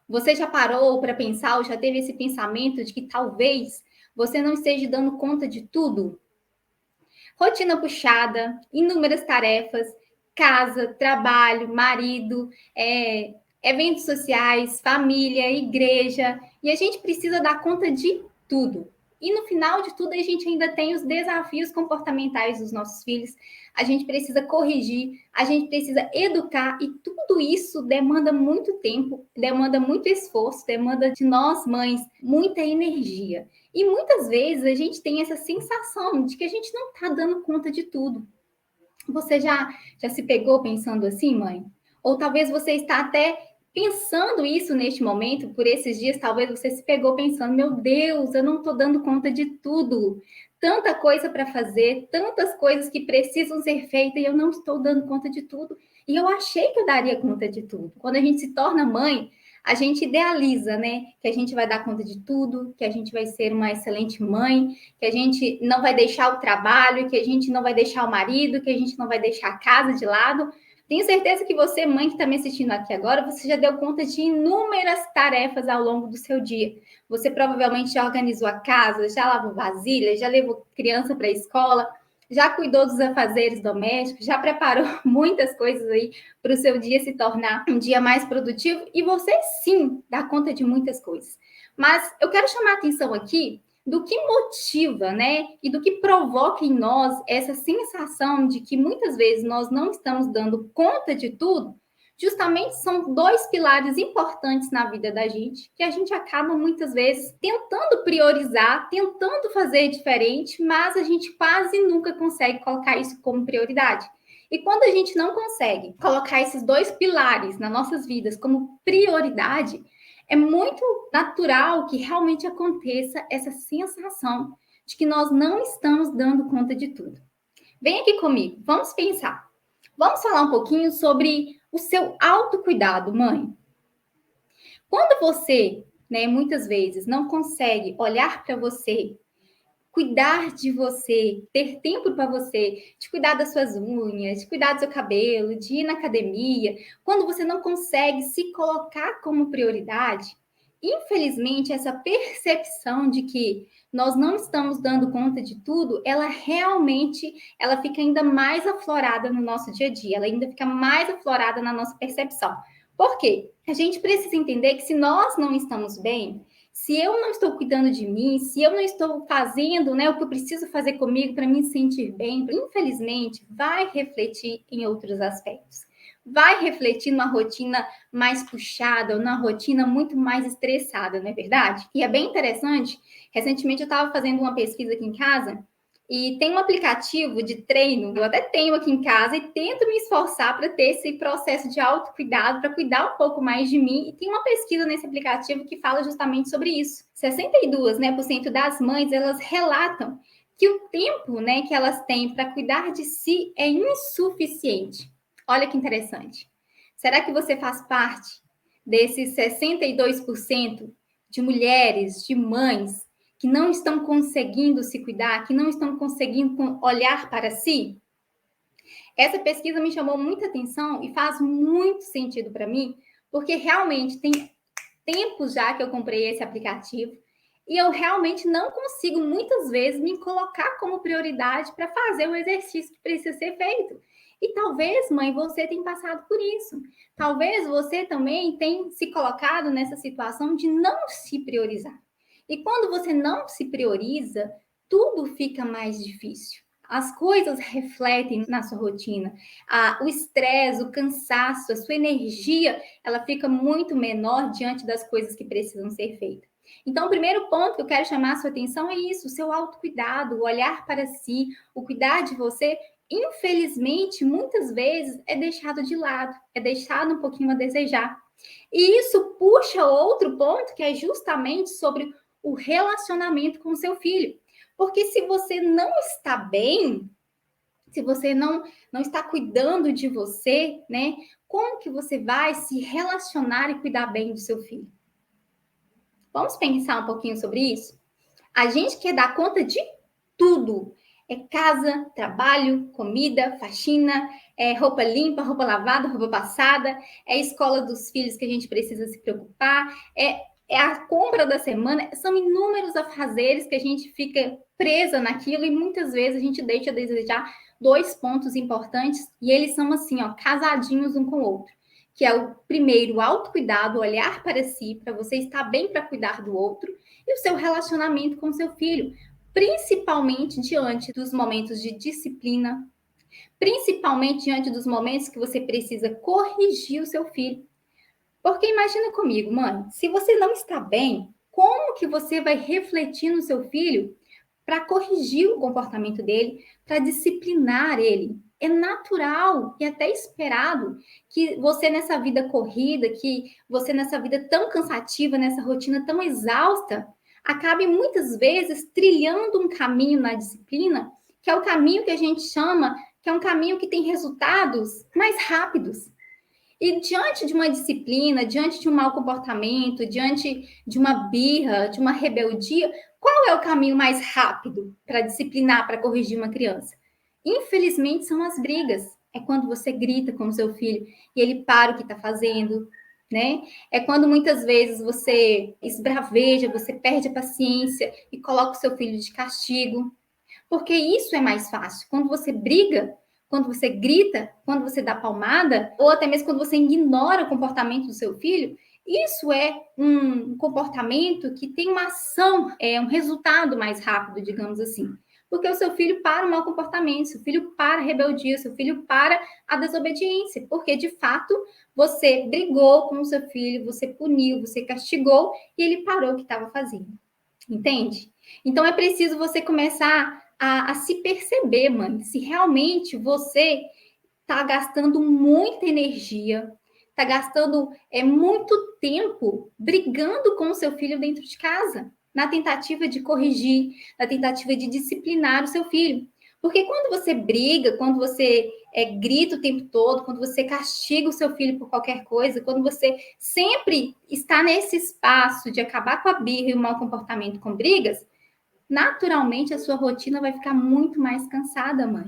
Você já parou para pensar ou já teve esse pensamento de que talvez você não esteja dando conta de tudo? Rotina puxada, inúmeras tarefas, casa, trabalho, marido, eventos sociais, família, igreja, e a gente precisa dar conta de tudo. E no final de tudo, a gente ainda tem os desafios comportamentais dos nossos filhos. A gente precisa corrigir, a gente precisa educar, e tudo isso demanda muito tempo, demanda muito esforço, demanda de nós, mães, muita energia. E muitas vezes a gente tem essa sensação de que a gente não está dando conta de tudo. Você já se pegou pensando assim, mãe? Ou talvez você está até pensando isso neste momento, por esses dias, talvez você se pegou pensando: meu Deus, eu não estou dando conta de tudo. Tanta coisa para fazer, tantas coisas que precisam ser feitas e eu não estou dando conta de tudo. E eu achei que eu daria conta de tudo. Quando a gente se torna mãe, a gente idealiza, né? Que a gente vai dar conta de tudo, que a gente vai ser uma excelente mãe, que a gente não vai deixar o trabalho, que a gente não vai deixar o marido, que a gente não vai deixar a casa de lado. Tenho certeza que você, mãe que está me assistindo aqui agora, você já deu conta de inúmeras tarefas ao longo do seu dia. Você provavelmente já organizou a casa, já lavou vasilha, já levou criança para a escola, já cuidou dos afazeres domésticos, já preparou muitas coisas aí para o seu dia se tornar um dia mais produtivo. E você sim dá conta de muitas coisas. Mas eu quero chamar a atenção aqui do que motiva, né? E do que provoca em nós essa sensação de que muitas vezes nós não estamos dando conta de tudo. Justamente são dois pilares importantes na vida da gente, que a gente acaba muitas vezes tentando priorizar, tentando fazer diferente, mas a gente quase nunca consegue colocar isso como prioridade. E quando a gente não consegue colocar esses dois pilares nas nossas vidas como prioridade, é muito natural que realmente aconteça essa sensação de que nós não estamos dando conta de tudo. Vem aqui comigo, vamos pensar. Vamos falar um pouquinho sobre o seu autocuidado, mãe. Quando você, né, muitas vezes não consegue olhar para você, cuidar de você, ter tempo para você, de cuidar das suas unhas, de cuidar do seu cabelo, de ir na academia, quando você não consegue se colocar como prioridade, infelizmente essa percepção de que nós não estamos dando conta de tudo, ela fica ainda mais aflorada no nosso dia a dia, ela ainda fica mais aflorada na nossa percepção. Por quê? A gente precisa entender que se nós não estamos bem, se eu não estou cuidando de mim, se eu não estou fazendo, né, o que eu preciso fazer comigo para me sentir bem, infelizmente, vai refletir em outros aspectos. Vai refletir numa rotina mais puxada, ou numa rotina muito mais estressada, não é verdade? E é bem interessante. Recentemente eu estava fazendo uma pesquisa aqui em casa e tem um aplicativo de treino, eu até tenho aqui em casa e tento me esforçar para ter esse processo de autocuidado, para cuidar um pouco mais de mim. E tem uma pesquisa nesse aplicativo que fala justamente sobre isso. 62%, né, por cento das mães, elas relatam que o tempo, né, que elas têm para cuidar de si é insuficiente. Olha que interessante. Será que você faz parte desses 62% de mulheres, de mães, que não estão conseguindo se cuidar, que não estão conseguindo olhar para si? Essa pesquisa me chamou muita atenção e faz muito sentido para mim, porque realmente tem tempos já que eu comprei esse aplicativo e eu realmente não consigo muitas vezes me colocar como prioridade para fazer o exercício que precisa ser feito. E talvez, mãe, você tenha passado por isso. Talvez você também tenha se colocado nessa situação de não se priorizar. E quando você não se prioriza, tudo fica mais difícil. As coisas refletem na sua rotina. O estresse, o cansaço, a sua energia, ela fica muito menor diante das coisas que precisam ser feitas. Então, o primeiro ponto que eu quero chamar a sua atenção é isso: o seu autocuidado, o olhar para si, o cuidar de você. Infelizmente, muitas vezes é deixado de lado, é deixado um pouquinho a desejar. E isso puxa outro ponto que é justamente sobre o relacionamento com o seu filho. Porque se você não está bem, se você não está cuidando de você, né? Como que você vai se relacionar e cuidar bem do seu filho? Vamos pensar um pouquinho sobre isso? A gente quer dar conta de tudo. É casa, trabalho, comida, faxina, é roupa limpa, roupa lavada, roupa passada, é a escola dos filhos que a gente precisa se preocupar, é a compra da semana, são inúmeros afazeres que a gente fica presa naquilo e muitas vezes a gente deixa a desejar dois pontos importantes e eles são assim, ó, casadinhos um com o outro, que é o primeiro, o autocuidado, olhar para si, para você estar bem para cuidar do outro, e o seu relacionamento com o seu filho, principalmente diante dos momentos de disciplina, principalmente diante dos momentos que você precisa corrigir o seu filho. Porque imagina comigo, mãe, se você não está bem, como que você vai refletir no seu filho para corrigir o comportamento dele, para disciplinar ele? É natural e até esperado que você nessa vida corrida, que você nessa vida tão cansativa, nessa rotina tão exausta, acabe muitas vezes trilhando um caminho na disciplina, que é o caminho que a gente chama, que é um caminho que tem resultados mais rápidos. E diante de uma disciplina, diante de um mau comportamento, diante de uma birra, de uma rebeldia, qual é o caminho mais rápido para disciplinar, para corrigir uma criança? Infelizmente, são as brigas. É quando você grita com o seu filho e ele para o que está fazendo, né? É quando muitas vezes você esbraveja, você perde a paciência e coloca o seu filho de castigo. Porque isso é mais fácil. Quando você briga, quando você grita, quando você dá palmada, ou até mesmo quando você ignora o comportamento do seu filho, isso é um comportamento que tem uma ação, é um resultado mais rápido, digamos assim. Porque o seu filho para o mau comportamento, seu filho para a rebeldia, seu filho para a desobediência. Porque, de fato, você brigou com o seu filho, você puniu, você castigou e ele parou o que estava fazendo. Entende? Então é preciso você começar a se perceber, mãe, se realmente você está gastando muita energia, está gastando muito tempo brigando com o seu filho dentro de casa, na tentativa de corrigir, na tentativa de disciplinar o seu filho. Porque quando você briga, quando você grita o tempo todo, quando você castiga o seu filho por qualquer coisa, quando você sempre está nesse espaço de acabar com a birra e o mau comportamento com brigas, naturalmente a sua rotina vai ficar muito mais cansada, mãe.